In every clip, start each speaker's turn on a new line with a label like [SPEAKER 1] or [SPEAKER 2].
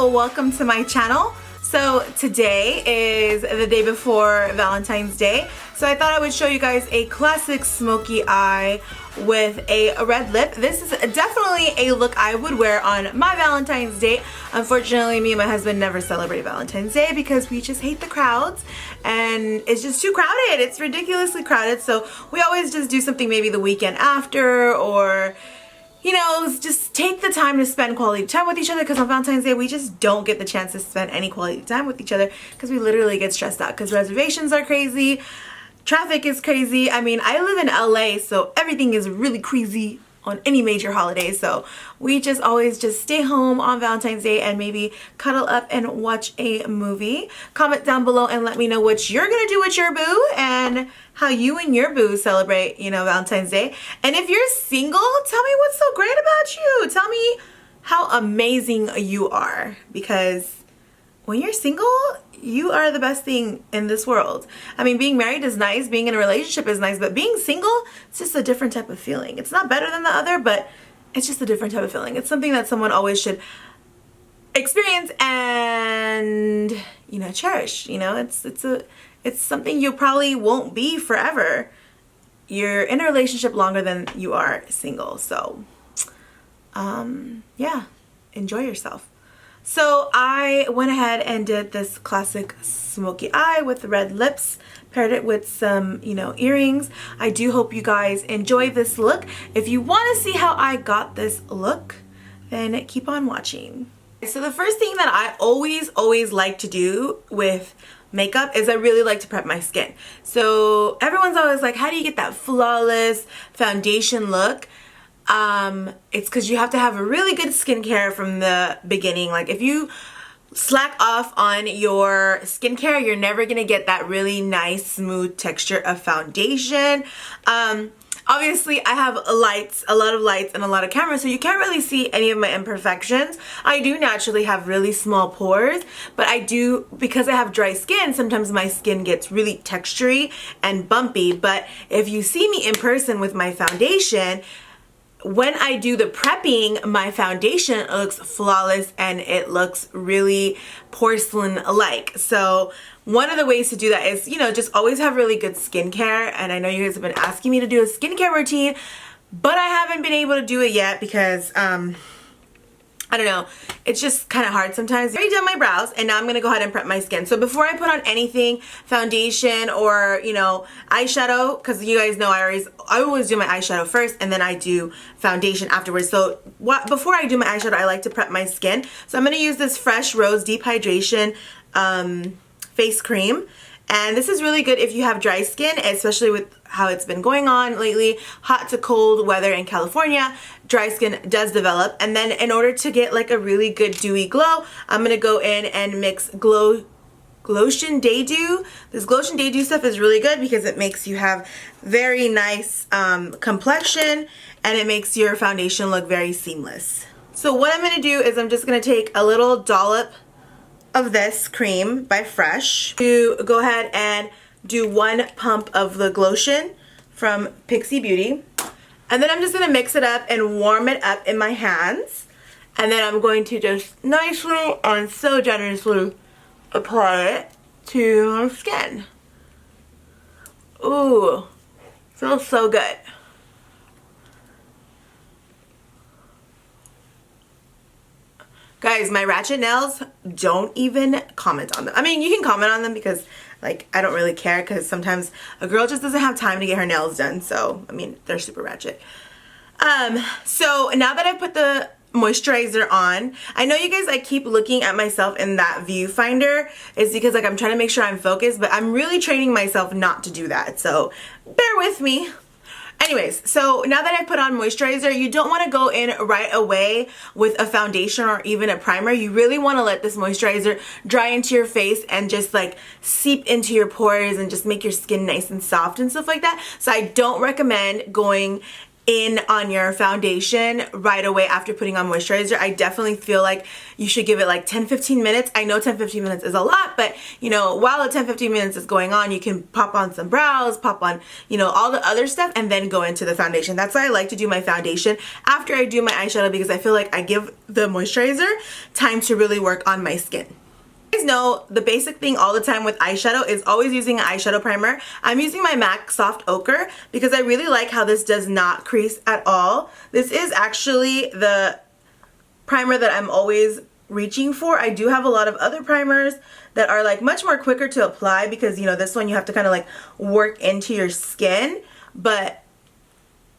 [SPEAKER 1] Hello, welcome to my channel. So today is the day before Valentine's Day, so I thought I would show you guys a classic smoky eye with a red lip. This is definitely a look I would wear on my Valentine's Day. Unfortunately, me and my husband never celebrate Valentine's Day because we just hate the crowds and it's just too crowded. It's ridiculously crowded, so we always just do something maybe the weekend after, or you know, just take the time to spend quality time with each other, because on Valentine's Day we just don't get the chance to spend any quality time with each other because we literally get stressed out because reservations are crazy, traffic is crazy. I mean, I live in LA, so everything is really crazy on any major holiday, so we just always just stay home on Valentine's Day and maybe cuddle up and watch a movie. Comment down below and let me know what you're gonna do with your boo and how you and your boo celebrate, you know, Valentine's Day. And if you're single, tell me what's so great about you. Tell me how amazing you are, because when you're single, you are the best thing in this world. I mean, being married is nice, being in a relationship is nice, but being single, it's just a different type of feeling. It's not better than the other, but it's just a different type of feeling. It's something that someone always should experience and, you know, cherish. You know, it's something you probably won't be forever. You're in a relationship longer than you are single, so yeah, enjoy yourself. So I went ahead and did this classic smoky eye with red lips, paired it with some, you know, earrings. I do hope you guys enjoy this look. If you want to see how I got this look, then keep on watching. So the first thing that I always like to do with makeup is I really like to prep my skin. So everyone's always like, how do you get that flawless foundation look? It's because you have to have a really good skincare from the beginning. Like, if you slack off on your skincare, you're never gonna get that really nice smooth texture of foundation. Obviously I have lights, a lot of lights and a lot of cameras, so you can't really see any of my imperfections. I do naturally have really small pores, but I do, because I have dry skin, sometimes my skin gets really textury and bumpy. But if you see me in person with my foundation, when I do the prepping, my foundation looks flawless and it looks really porcelain-like. So one of the ways to do that is, you know, just always have really good skincare. And I know you guys have been asking me to do a skincare routine, but I haven't been able to do it yet because, I don't know, it's just kind of hard sometimes. I already done my brows and now I'm going to go ahead and prep my skin. So before I put on anything, foundation or, you know, eyeshadow, because you guys know I always do my eyeshadow first and then I do foundation afterwards. So before I do my eyeshadow, I like to prep my skin. So I'm going to use this Fresh Rose Deep Hydration face cream. And this is really good if you have dry skin, especially with how it's been going on lately. Hot to cold weather in California, dry skin does develop. And then in order to get like a really good dewy glow, I'm going to go in and mix Glotion Day Dew. This Glotion Day Dew stuff is really good because it makes you have very nice complexion and it makes your foundation look very seamless. So what I'm going to do is I'm just going to take a little dollop of this cream by Fresh to go ahead and do one pump of the Glotion from Pixie Beauty, and then I'm just going to mix it up and warm it up in my hands, and then I'm going to just nicely and so generously apply it to my skin. Ooh, feels so good. Guys, my ratchet nails, don't even comment on them. I mean, you can comment on them because, like, I don't really care, because sometimes a girl just doesn't have time to get her nails done. So, I mean, they're super ratchet. So now that I put the moisturizer on, I know you guys, I keep looking at myself in that viewfinder. It's because, like, I'm trying to make sure I'm focused, but I'm really training myself not to do that. So, bear with me. Anyways, so now that I put on moisturizer, you don't want to go in right away with a foundation or even a primer. You really want to let this moisturizer dry into your face and just like seep into your pores and just make your skin nice and soft and stuff like that. So I don't recommend going in on your foundation right away after putting on moisturizer. I definitely feel like you should give it like 10-15 minutes. I know 10-15 minutes is a lot, but you know, while the 10-15 minutes is going on, you can pop on some brows, pop on, you know, all the other stuff, and then go into the foundation. That's why I like to do my foundation after I do my eyeshadow, because I feel like I give the moisturizer time to really work on my skin. You guys know the basic thing all the time with eyeshadow is always using an eyeshadow primer. I'm using my MAC Soft Ochre because I really like how this does not crease at all. This is actually the primer that I'm always reaching for. I do have a lot of other primers that are like much more quicker to apply because, you know, this one you have to kind of like work into your skin, but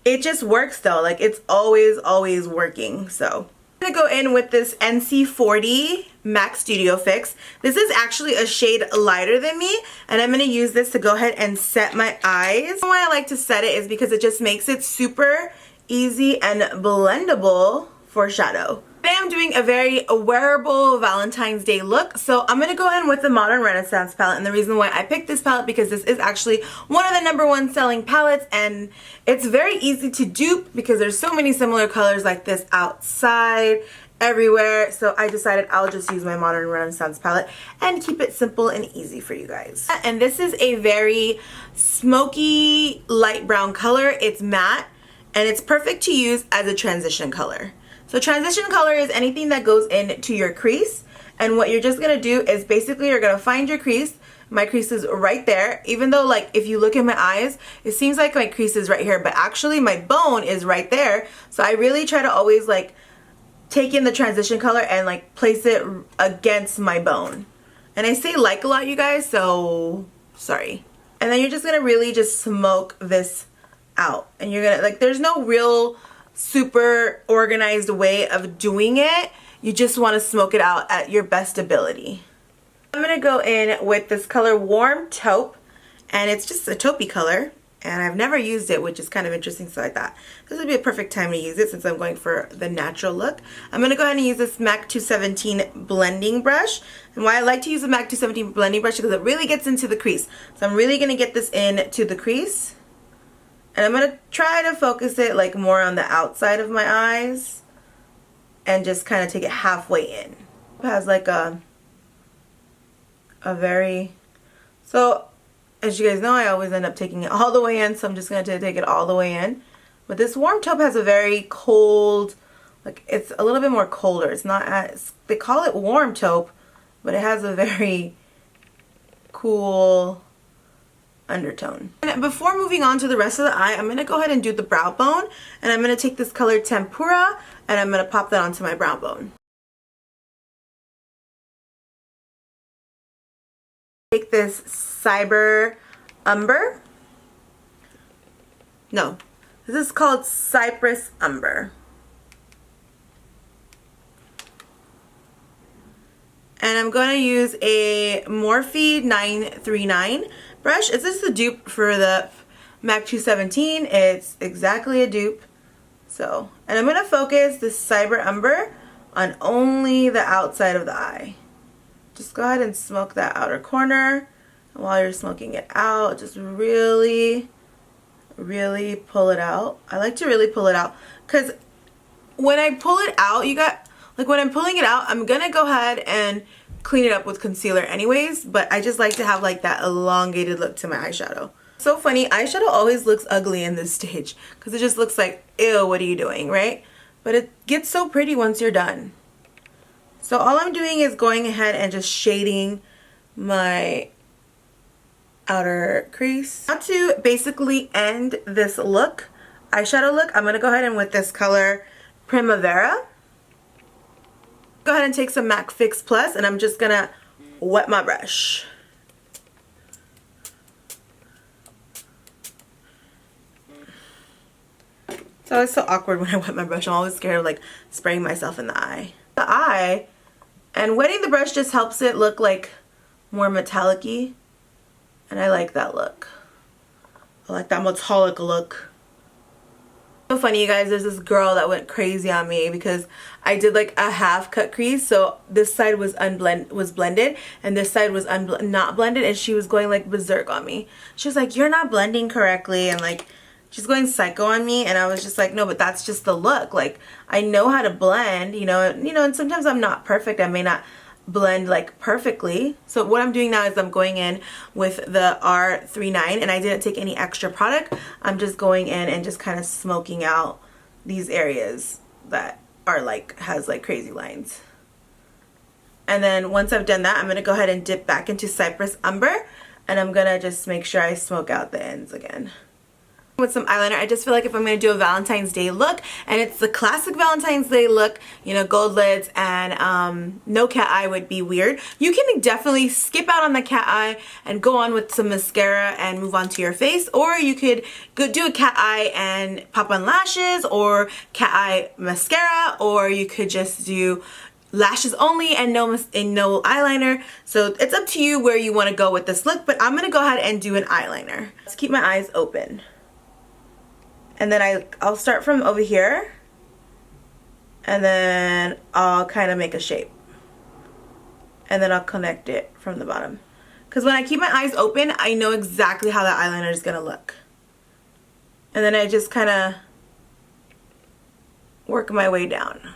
[SPEAKER 1] it just works though. Like it's always working. So I'm gonna go in with this NC40 MAC Studio Fix. This is actually a shade lighter than me, and I'm gonna use this to go ahead and set my eyes. Why I like to set it is because it just makes it super easy and blendable for shadow. Today I'm doing a very wearable Valentine's Day look, so I'm gonna go in with the Modern Renaissance palette. And the reason why I picked this palette because this is actually one of the #1 selling palettes, and it's very easy to dupe because there's so many similar colors like this outside everywhere. So I decided I'll just use my Modern Renaissance palette and keep it simple and easy for you guys. And this is a very smoky light brown color. It's matte and it's perfect to use as a transition color. So transition color is anything that goes into your crease, and what you're just gonna do is basically you're gonna find your crease. My crease is right there, even though like if you look at my eyes, it seems like my crease is right here, but actually my bone is right there. So I really try to always like take in the transition color and like place it against my bone. And I say like a lot, you guys, so sorry. And then you're just gonna really just smoke this out, and you're gonna like, there's no real super organized way of doing it. You just want to smoke it out at your best ability. I'm gonna go in with this color Warm Taupe, and it's just a taupey color, and I've never used it, which is kind of interesting, so I thought this would be a perfect time to use it since I'm going for the natural look. I'm gonna go ahead and use this MAC 217 blending brush, and why I like to use the MAC 217 blending brush is because it really gets into the crease. So I'm really gonna get this into the crease. And I'm going to try to focus it like more on the outside of my eyes and just kind of take it halfway in. It has like a very, so as you guys know, I always end up taking it all the way in, so I'm just going to take it all the way in. But this Warm Taupe has a very cold, like it's a little bit more colder. It's not as, they call it Warm Taupe, but it has a very cool undertone. And before moving on to the rest of the eye, I'm going to go ahead and do the brow bone, and I'm going to take this color Tempura and I'm going to pop that onto my brow bone. Take this Cyber Umber. No, this is called Cypress Umber. And I'm going to use a Morphe 939 brush. Is this the dupe for the MAC 217? It's exactly a dupe. So, and I'm going to focus this Cyber Umber on only the outside of the eye. Just go ahead and smoke that outer corner. And while you're smoking it out, just really pull it out. I like to really pull it out because when I pull it out, when I'm pulling it out, I'm gonna go ahead and clean it up with concealer anyways, but I just like to have like that elongated look to my eyeshadow. So funny, eyeshadow always looks ugly in this stage because it just looks like, ew, what are you doing, right? But it gets so pretty once you're done. So all I'm doing is going ahead and just shading my outer crease. Now to basically end this look, eyeshadow look, I'm gonna go ahead and with this color Primavera, go ahead and take some MAC Fix Plus, and I'm just gonna wet my brush. It's always so awkward when I wet my brush. I'm always scared of like spraying myself in the eye. And wetting the brush just helps it look like more metallic-y, and I like that look. I like that metallic look. So funny, you guys, there's this girl that went crazy on me because I did like a half cut crease, so this side was blended and this side was not blended, and she was going like berserk on me. She was like, you're not blending correctly, and like she's going psycho on me, and I was just like, no, but that's just the look. Like, I know how to blend, you know, and sometimes I'm not perfect. I may not blend like perfectly. So what I'm doing now is I'm going in with the R39, and I didn't take any extra product. I'm just going in and just kind of smoking out these areas that are like, has like crazy lines. And then once I've done that, I'm going to go ahead and dip back into Cypress Umber, and I'm going to just make sure I smoke out the ends again. With some eyeliner, I just feel like if I'm going to do a Valentine's Day look, and it's the classic Valentine's Day look, you know, gold lids and no cat eye would be weird. You can definitely skip out on the cat eye and go on with some mascara and move on to your face, or you could go do a cat eye and pop on lashes or cat eye mascara, or you could just do lashes only and no eyeliner. So it's up to you where you want to go with this look, but I'm going to go ahead and do an eyeliner. Let's keep my eyes open. And then I'll start from over here, and then I'll kind of make a shape, and then I'll connect it from the bottom. Because when I keep my eyes open, I know exactly how that eyeliner is going to look. And then I just kind of work my way down.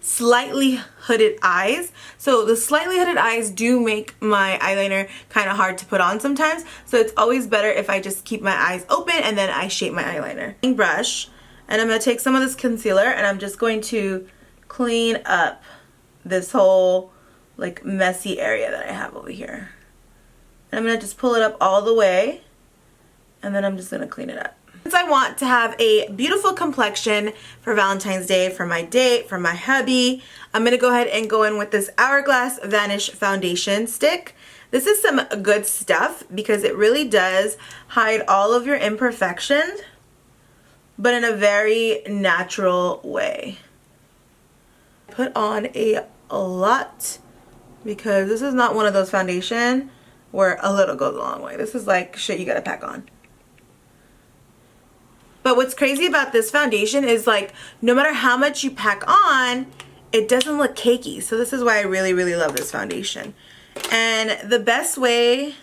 [SPEAKER 1] Slightly hooded eyes. So the slightly hooded eyes do make my eyeliner kind of hard to put on sometimes. So it's always better if I just keep my eyes open and then I shape my eyeliner. Brush, and I'm going to take some of this concealer, and I'm just going to clean up this whole like messy area that I have over here. And I'm going to just pull it up all the way, and then I'm just going to clean it up. Since I want to have a beautiful complexion for Valentine's Day, for my date, for my hubby, I'm going to go ahead and go in with this Hourglass Vanish Foundation Stick. This is some good stuff because it really does hide all of your imperfections, but in a very natural way. Put on a lot because this is not one of those foundation where a little goes a long way. This is like shit you gotta pack on. But what's crazy about this foundation is like no matter how much you pack on, it doesn't look cakey. So this is why I really, really love this foundation. And the best way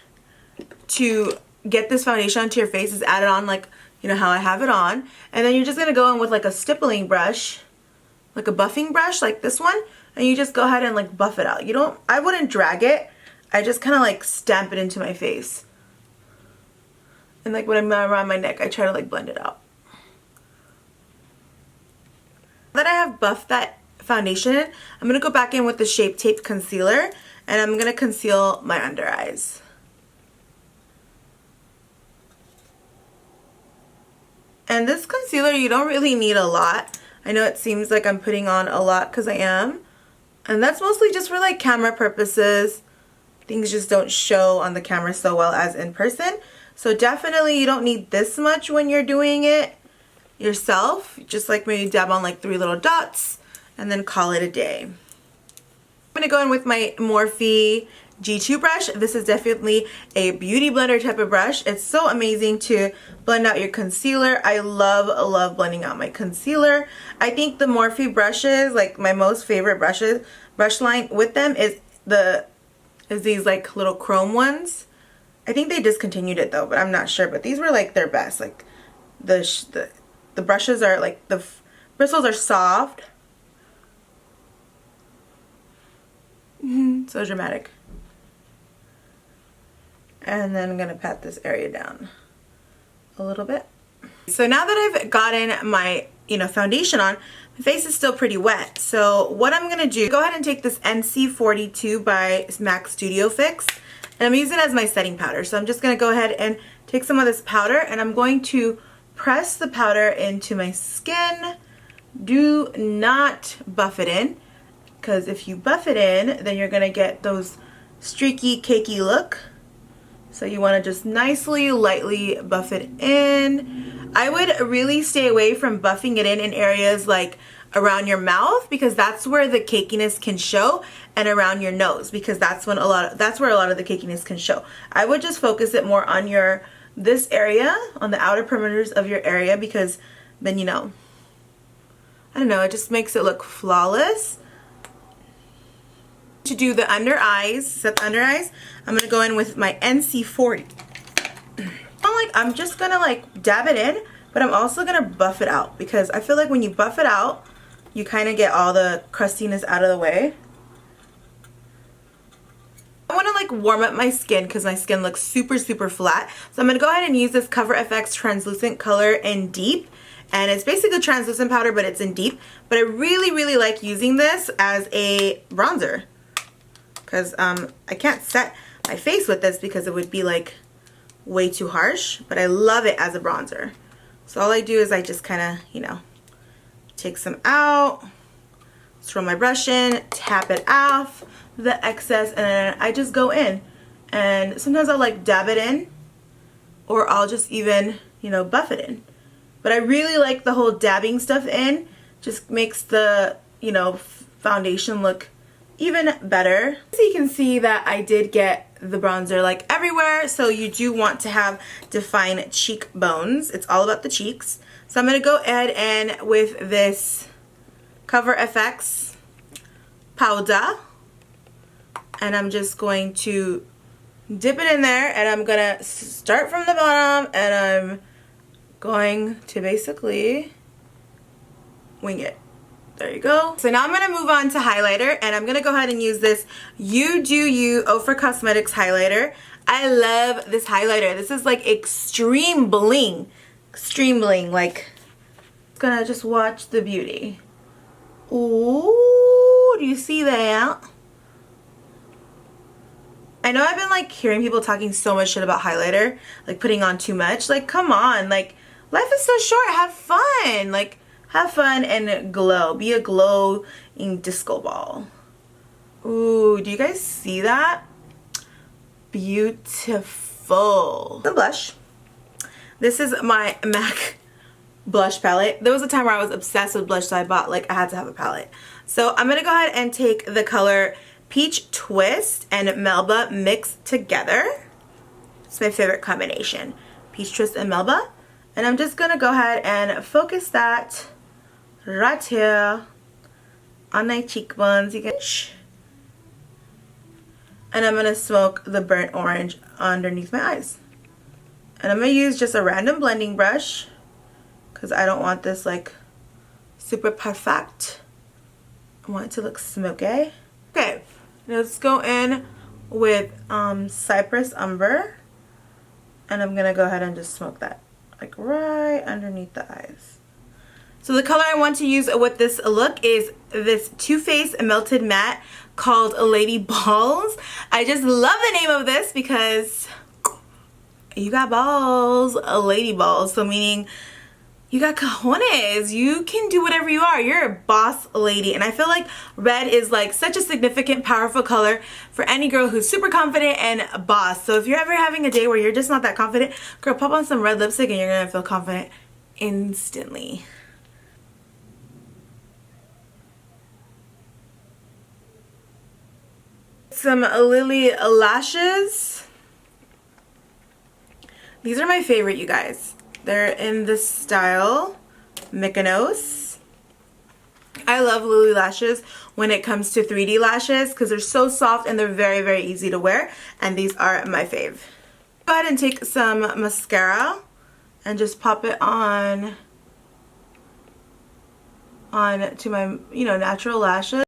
[SPEAKER 1] to get this foundation onto your face is add it on like, you know, how I have it on. And then you're just gonna go in with like a stippling brush, like a buffing brush like this one. And you just go ahead and like buff it out. I wouldn't drag it. I just kind of like stamp it into my face. And like when I'm around my neck, I try to like blend it out. Now that I have buffed that foundation, I'm going to go back in with the Shape Tape Concealer, and I'm going to conceal my under eyes. And this concealer, you don't really need a lot. I know it seems like I'm putting on a lot because I am. And that's mostly just for like camera purposes. Things just don't show on the camera so well as in person. So definitely you don't need this much when you're doing it yourself. Just like maybe dab on like 3 little dots and then call it a day. I'm going to go in with my Morphe G2 brush. This is definitely a beauty blender type of brush. It's so amazing to blend out your concealer. I love blending out my concealer. I think the Morphe brushes, like my most favorite brush line with them is these like little chrome ones. I think they discontinued it though, but I'm not sure. But these were like their best. Like the brushes are like, the bristles are soft. So dramatic. And then I'm going to pat this area down a little bit. So now that I've gotten my, foundation on, my face is still pretty wet. So what I'm going to do, go ahead and take this NC42 by MAC Studio Fix. And I'm using it as my setting powder. So I'm just going to go ahead and take some of this powder, and I'm going to press the powder into my skin. Do not buff it in, because if you buff it in, then you're going to get those streaky, cakey look. So you want to just nicely, lightly buff it in. I would really stay away from buffing it in areas like around your mouth, because that's where the cakiness can show, and around your nose, because that's where a lot of the cakiness can show. I would just focus it more on this area, on the outer perimeters of your area, because then I don't know, it just makes it look flawless. To do the under eyes, set the under eyes, I'm going to go in with my NC40. I don't like, I'm just gonna like dab it in, but I'm also gonna buff it out because I feel like when you buff it out, you kind of get all the crustiness out of the way. I want to like warm up my skin because my skin looks super flat. So I'm going to go ahead and use this Cover FX translucent color in Deep. And it's basically translucent powder, but it's in Deep. But I really like using this as a bronzer. Because I can't set my face with this because it would be like way too harsh. But I love it as a bronzer. So all I do is I just kind of, you know, take some out. Swirl my brush in, tap it off the excess, and then I just go in. And sometimes I'll like dab it in, or I'll just even, you know, buff it in. But I really like the whole dabbing stuff in. Just makes the, you know, foundation look even better. So you can see that I did get the bronzer like everywhere. So you do want to have defined cheekbones. It's all about the cheeks. So I'm going to go ahead and with this Cover FX powder, and I'm just going to dip it in there, and I'm gonna start from the bottom, and I'm going to basically wing it. There you go. So now I'm gonna move on to highlighter, and I'm gonna go ahead and use this You Do You Ofra Cosmetics highlighter. I love this highlighter. This is like extreme bling. Extreme bling. Like, it's gonna just watch the beauty. Ooh, do you see that? I know I've been like hearing people talking so much shit about highlighter, like putting on too much. Like, come on, like life is so short. Have fun. Like, have fun and glow. Be a glowing disco ball. Ooh, do you guys see that? Beautiful. The blush. This is my MAC blush palette. There was a time where I was obsessed with blush, so I bought, like, I had to have a palette. So I'm gonna go ahead and take the color Peach Twist and Melba mixed together. It's my favorite combination, Peach Twist and Melba. And I'm just gonna go ahead and focus that right here on my cheekbones. You can, and I'm gonna smoke the burnt orange underneath my eyes. And I'm gonna use just a random blending brush, because I don't want this like super perfect. I want it to look smoky. Okay, let's go in with Cypress Umber, and I'm gonna go ahead and just smoke that like right underneath the eyes. So the color I want to use with this look is this Too Faced Melted Matte called Lady Balls. I just love the name of this because you got balls, lady balls, so meaning you got cojones. You can do whatever you are. You're a boss lady. And I feel like red is like such a significant, powerful color for any girl who's super confident and a boss. So if you're ever having a day where you're just not that confident, girl, pop on some red lipstick and you're gonna feel confident instantly. Some Lily lashes. These are my favorite, you guys. They're in this style, Mykonos. I love Lily lashes when it comes to 3D lashes because they're so soft and they're very easy to wear, and these are my fave. Go ahead and take some mascara and just pop it on to my, you know, natural lashes.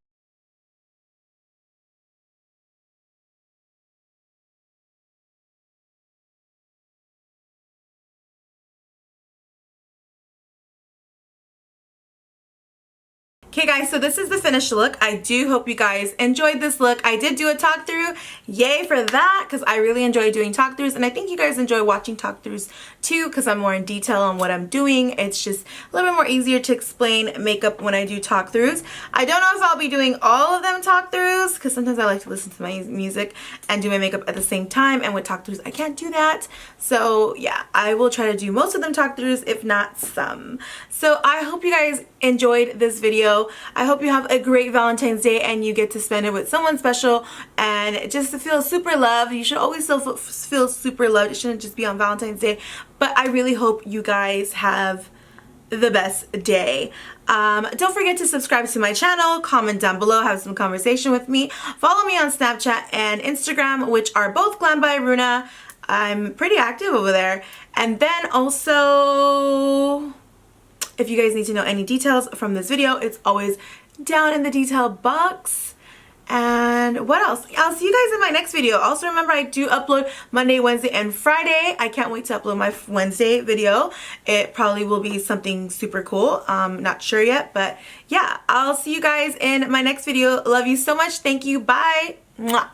[SPEAKER 1] Okay guys, so this is the finished look. I do hope you guys enjoyed this look. I did do a talk through. Yay for that, because I really enjoy doing talk throughs, and I think you guys enjoy watching talk throughs too, because I'm more in detail on what I'm doing. It's just a little bit more easier to explain makeup when I do talk throughs. I don't know if I'll be doing all of them talk throughs, because sometimes I like to listen to my music and do my makeup at the same time, and with talk throughs I can't do that. So yeah, I will try to do most of them talk throughs, if not some. So I hope you guys enjoyed this video. I hope you have a great Valentine's Day and you get to spend it with someone special and just to feel super loved. You should always feel super loved. It shouldn't just be on Valentine's Day. But I really hope you guys have the best day. Don't forget to subscribe to my channel, comment down below, have some conversation with me. Follow me on Snapchat and Instagram, which are both Glam by Runa. I'm pretty active over there. And then also, if you guys need to know any details from this video, it's always down in the detail box. And what else? I'll see you guys in my next video. Also remember, I do upload Monday, Wednesday, and Friday. I can't wait to upload my Wednesday video. It probably will be something super cool. Not sure yet, but yeah, I'll see you guys in my next video. Love you so much. Thank you. Bye. Mwah.